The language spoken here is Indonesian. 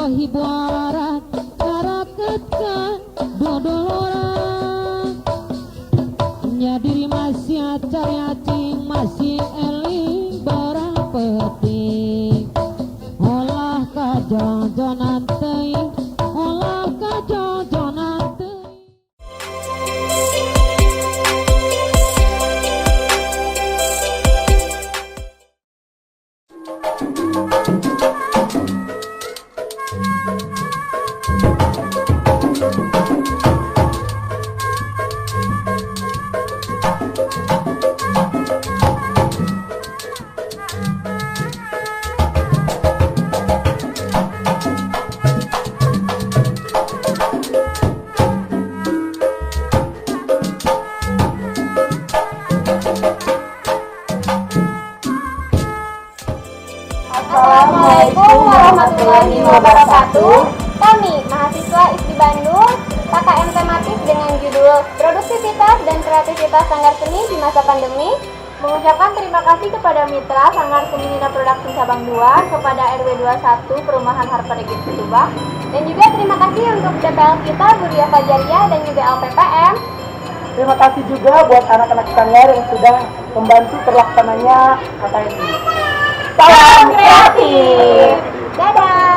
hiburan karaketkan dodol orang nya diri masih cari acing masih eling barang penting olah kajonjonan teuing olah kajonjonan teuing. Assalamualaikum warahmatullahi wabarakatuh. Kami, mahasiswa ISTI Bandung, KKM tematik dengan judul Produktivitas dan Kreativitas Sanggar Seni di Masa Pandemi, mengucapkan terima kasih kepada mitra Sanggar Seni Nina Production Cabang 2, kepada RW 21 Perumahan Harpa Regis Subah, dan juga terima kasih untuk DPL kita Budia Fajaria dan juga LPPM. Terima kasih juga buat anak-anak sanggar yang sudah membantu terlaksananya KKM ini. Salam kreatif. Dadah.